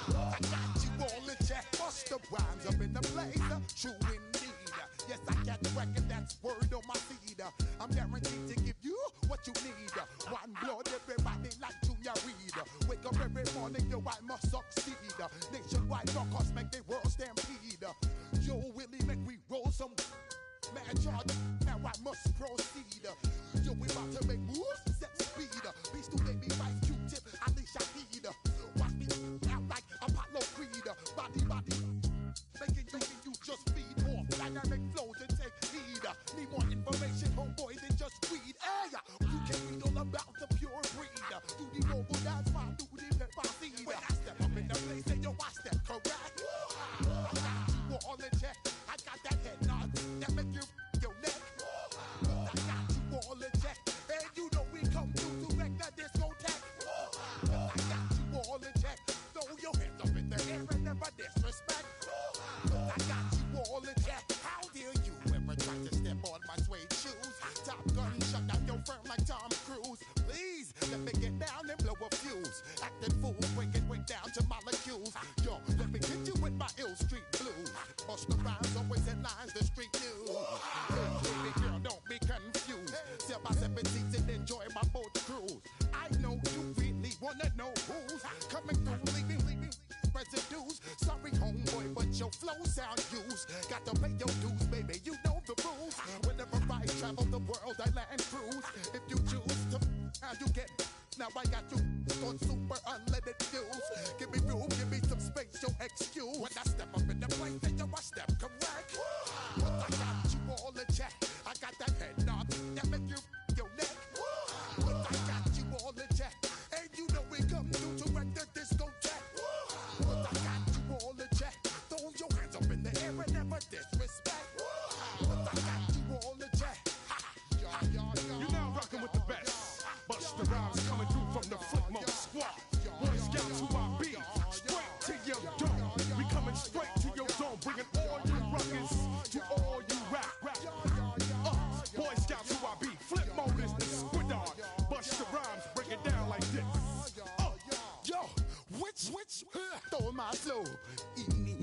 I got you all in check. Bust the rhymes up in the blazer, true indeed. Yes, I got the record, that's word on my feed. I'm guaranteed to give you what you need. One blood, everybody like Junior Reed. Wake up every morning, yo, I must succeed. Nationwide rockers make the world stampede. Yo, Willie, make we roll some mad charge. Now I must proceed. Yo, we about to make moves, set speed. Beast to baby, Vice Q-tip, Alicia Heed. Watch me out like Apollo Creed. Body, making you just feed off dynamic flows and take heed. Need more information, homeboy, than just weed. Hey, you can read all about the pure breed. Do the mobile dance, fine, do the pepper seed. When I step up in the place, say yo, I step correct. I got you all in check. I got that head nod that make you your neck. I got you all in check, and you know we come through to wreck the discotheque. I got you all in check. Throw your hands up in the air and never disrespect. I got you all in check. How dare you ever try to step on my suede shoes? Top Gun shut down your firm like Tom Cruise. Please let me get down and blow a fuse. Acting fool, breaking way down to molecules. Yo, let me hit you with my ill street blues. Bust the rhymes, always in lines, the street news. Hey, baby girl, don't be confused. Sell my 7 seats and enjoy my boat cruise. I know you really wanna know who's coming through, leaving residues. Sorry, homeboy, but your flow sound used. Got to pay your dues, baby, you know the rules. Whenever I travel the world, I land cruise. If you choose to, how you get. Now I got you on super unleaded fuels. Give me room, give me some space, your excuse. When I step up in the place, then yo, I step correct. But I got you all in check. I got that head nod that make you your neck. But I got you all in check, and you know we come through to wreck the discotheque. But I got you all in check. Throw your hands up in the air and never disrespect. But I got you all in check. You're now rocking with the best. Busta Rhymes coming through from the footmost squad. Boy Scouts who I be. Straight to your dome. We coming straight to your dome. Bringing all you ruckus to all you rap. Boy Scouts who I be. Flip mode is the squid dog. Busta Rhymes break it down like this. Yo, which stole my flow? Eeny,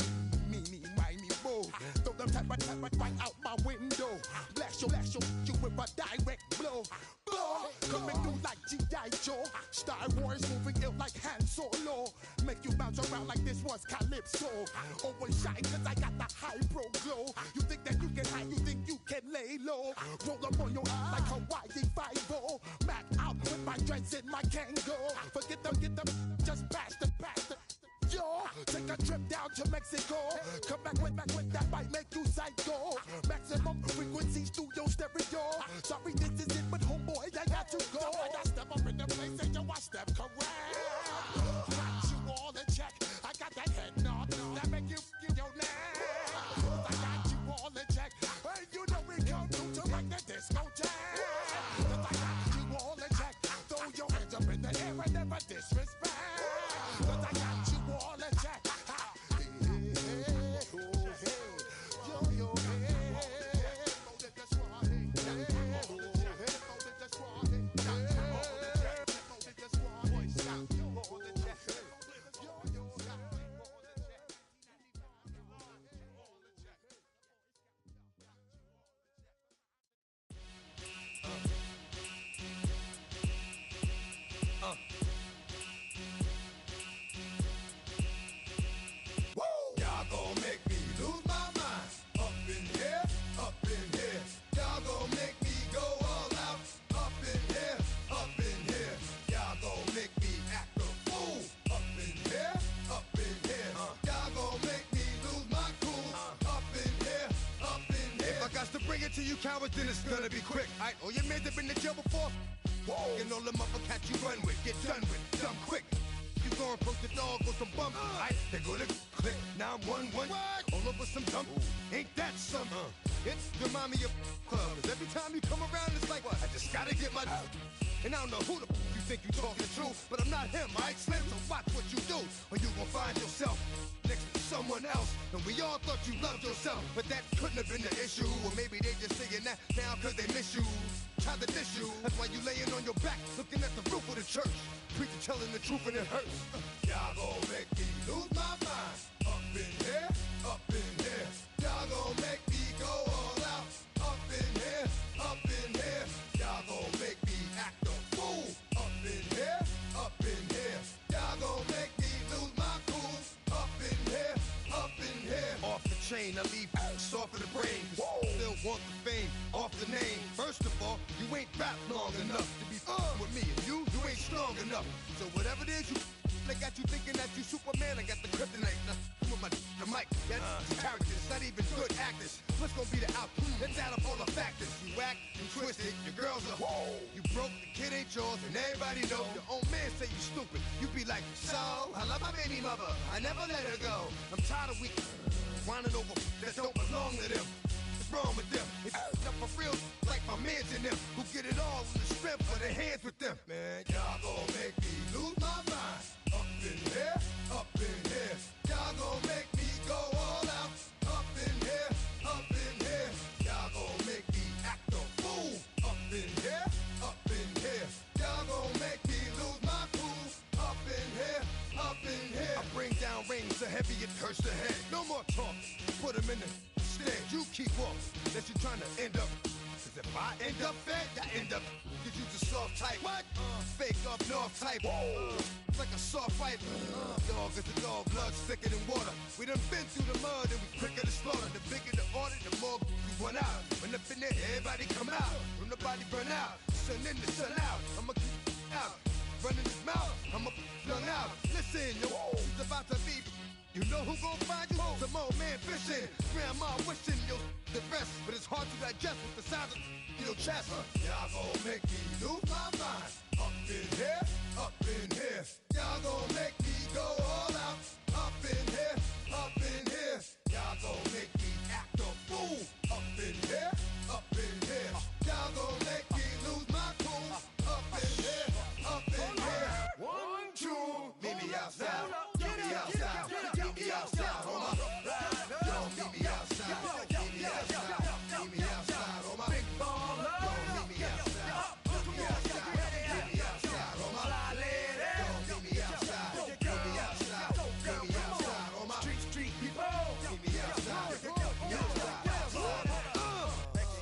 meeny, miny, mo. Throw them type right out my window. Blast you with a direct blow. Coming through like G.I. Joe. Star Wars moving ill like Han Solo. Make you bounce around like this was Calypso. Always shine cause I got the high pro glow. You think that you can hide, you think you can lay low. Roll up on your ass like Hawaii 5-0. Mac out with my dreads in my Kango. Forget them, just pass the. Yo, take a trip down to Mexico. Come back with that might make you psycho. Maximum frequency studio stereo. Sorry, this is it, but homeboy, I got to go. When I step up in the place, and yo, I step correct. Got you all in check. I got that head nod that make you it to you cowards, then it's gonna be quick. Alright, all your men have been to jail before? Whoa. And all them motherfuckers you run with, get done with, dumb quick. You gon' approach the dog with some bump. Alright, they gonna click 911. All over some dump. Ain't that something? It's remind me of clubs. Every time you come around, it's like, what? I just gotta get my. And I don't know who the you think you talking to, but I'm not him, alright, Slim? So watch what you do, or you gon' find yourself next to someone else. And we all thought you loved yourself, but that couldn't have been the issue. Or maybe they just saying that now cause they miss you. Try to diss you, that's why you laying on your back, looking at the roof of the church. Preacher telling the truth and it hurts. Y'all gon' make me lose my mind. Up in here, up in here. Y'all gon' make me go all out. Up in here, up in here. Y'all gon' make me act a fool. Up in here, up in here. Y'all gon' make me lose my cool. Up in here, up in here. Off the chain, I leave soft in the brain. Still want the fame, off the name. First of all, you ain't rap long enough to be with me. And you ain't strong enough. So whatever it is you they got you thinking that you Superman, I got the kryptonite. With my the mic, that's characters, not even good actors. What's gonna be the outcome? Let's add up all the factors. You act, you twisted, your girls are you broke, the kid ain't yours, and everybody know. Your own man say you stupid. You be like, so I love my baby mother, I never let her go. I'm tired of weak whining over that don't belong to them. What's wrong with them? It's up for real, like my mans in them, who get it all in the strength of their hands with them. Man, y'all gon' make me lose my mind. Up in here, up in here. Y'all gon' make me go all out. Up in here, up in here. Y'all gon' make me act a fool. Up in here, up in here. Y'all gon' make me lose my cool. Up in here, up in here. I bring down rings so heavy it hurts the head. No more talk, put them in the stand. You keep off, that you trying to end up. Cause if I end up fed, I end up. Cause you the soft type. What? Fake up north type. It's like a soft fight. Dog is a dog, blood thicker than water. We done been through the mud and we quicker to slaughter. The bigger the order, the more we run out. When up in there, everybody come out. When the body burn out, sun in the sun out. I'ma keep out. Running his mouth, I'ma flung out. Listen, yo, he's about to be. You know who gon' find you? Some old man fishing. Grandma wishing you the best, but it's hard to digest with the sound of your chest. Y'all gon' make me lose my mind. Up in here, up in here. Y'all gon' make me go all out. Up in here, up in here. Y'all gon' make me act a fool. Up in here, up in here. Y'all gon' make me lose my cool. Up in here, up in here. 1, 2, meet me outside. Meet me outside. Meet me outside, on my yo, meet me outside. Meet me outside. Meet me outside, on my big baller. Yo, meet me outside. Meet me outside. Meet me outside, on my yo, meet me outside. Meet me outside. Meet me outside, on my street people. Meet me outside. Meet me outside.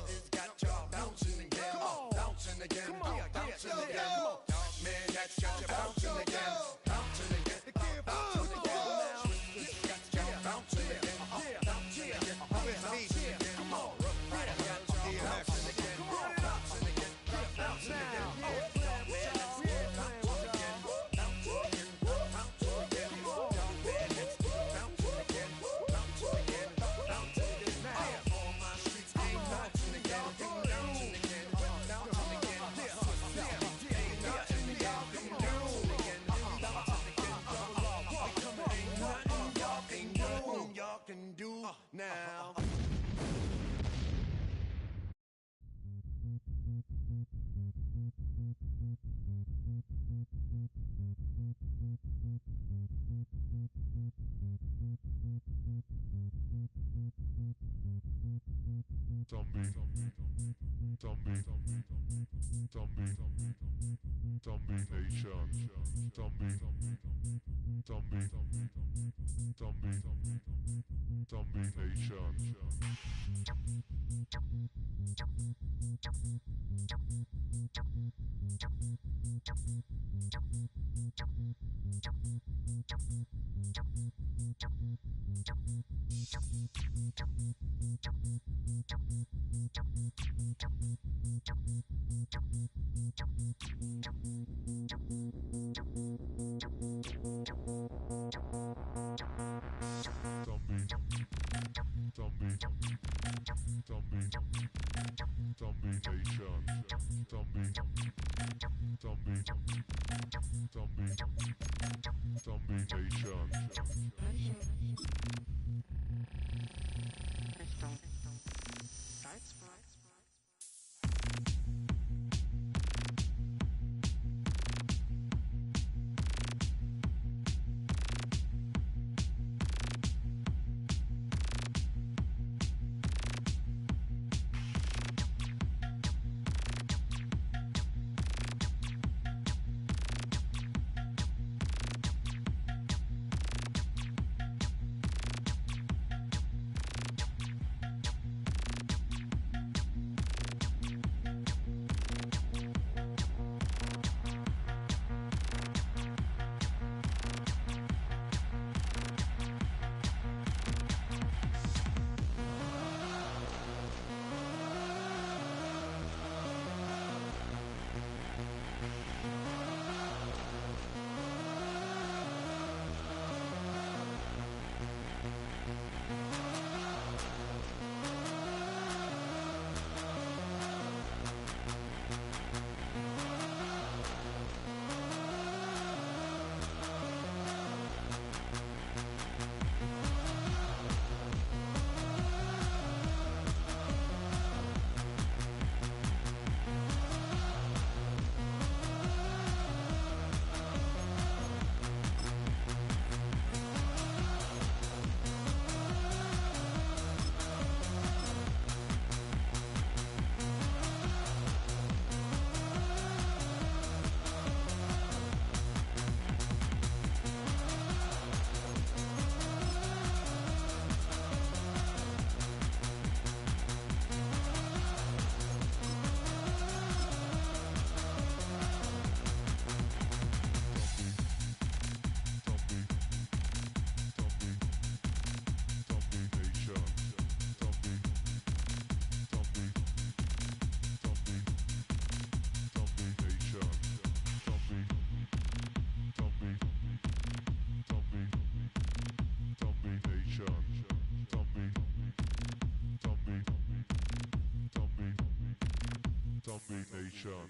It's got y'all bouncing again, bouncing again, bouncing again. Man, that's got you bouncing again, bouncing again, bouncing again. Can do now. Zombie Nation, Zombie Nation. Zombie Zombie Nation.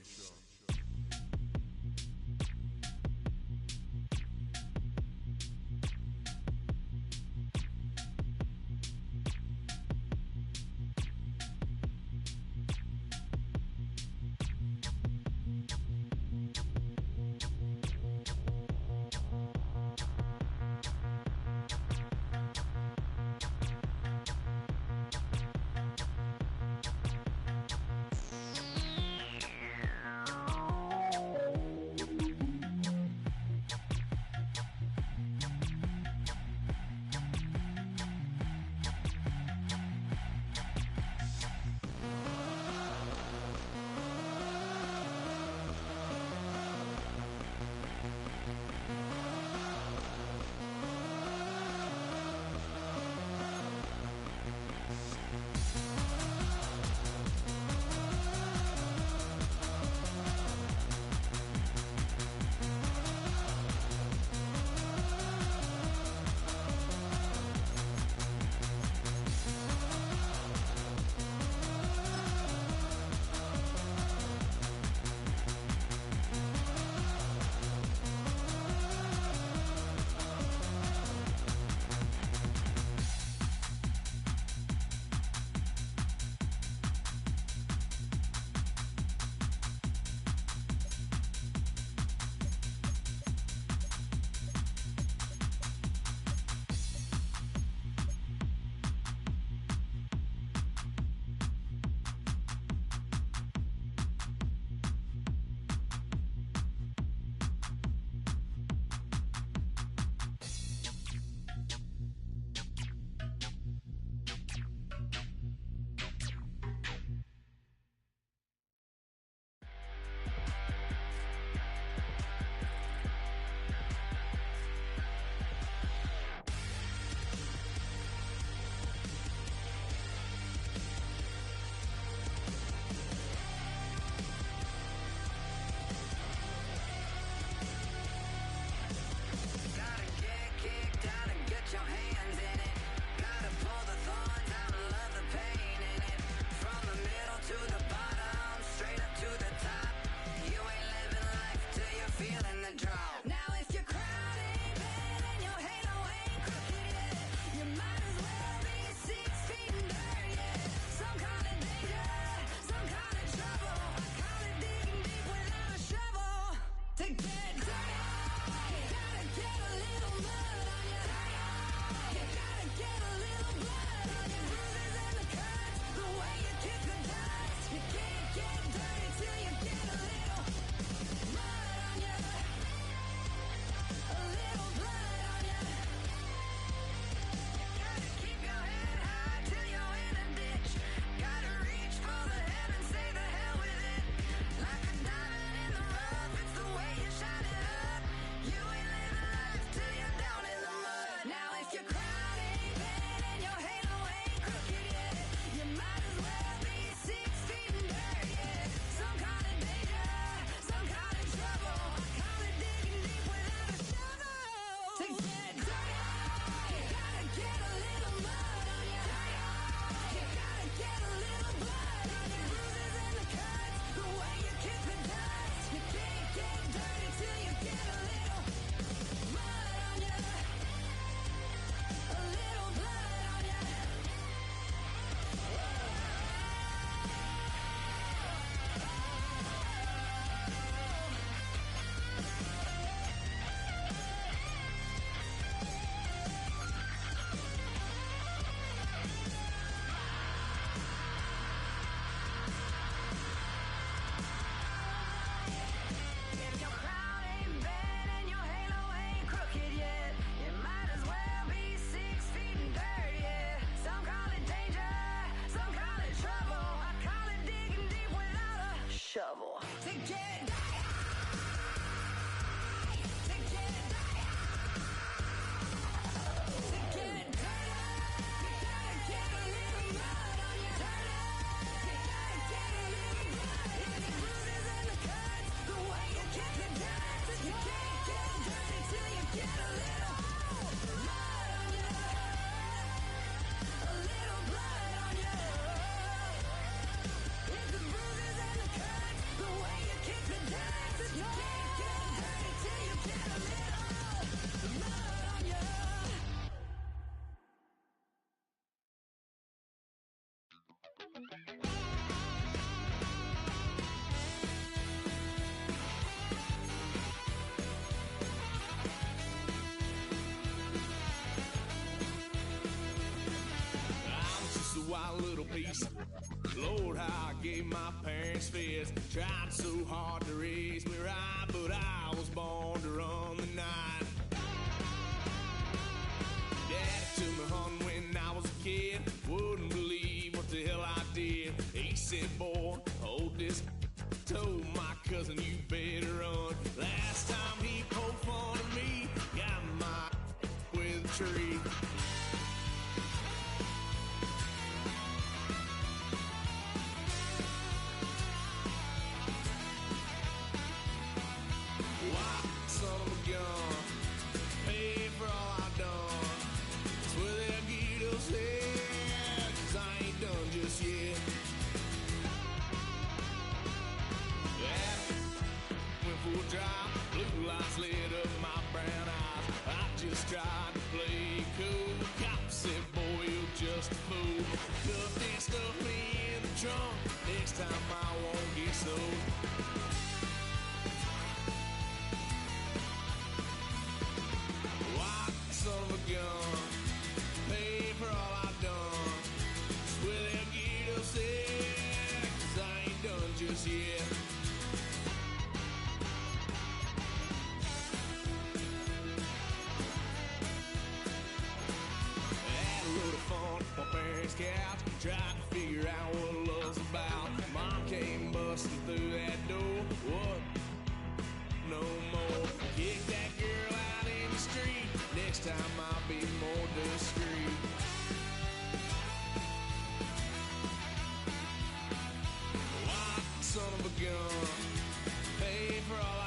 wild little piece. Lord, how I gave my parents fits. Tried so hard to raise me right, but I was born to run the night. Dad took me home when I was a kid. Wouldn't believe what the hell I did. He said, boy, hold this. Told my cousin, you better run. Last time he poked fun at me, got my with a tree. Why, son of a gun, pay for all I done. Swear they'll get us here, 'cause I ain't done just yet. Yeah, went for a drive, blue lights lit up my brown eyes. I just tried to play cool. Cop said, boy, you're just a fool. Cuffed and stuffed me in the trunk. Next time I won't get sold. Why, son of a gun, pay for all I done. Swear they'll get us there, 'cause I ain't done just yet. Had a little fun on my parents' couch, tried to figure out what love's about. Mom came busting through that door. What? No more. Kick that girl out in the street. Next time I'll be more discreet. Why, son of a gun, pay for all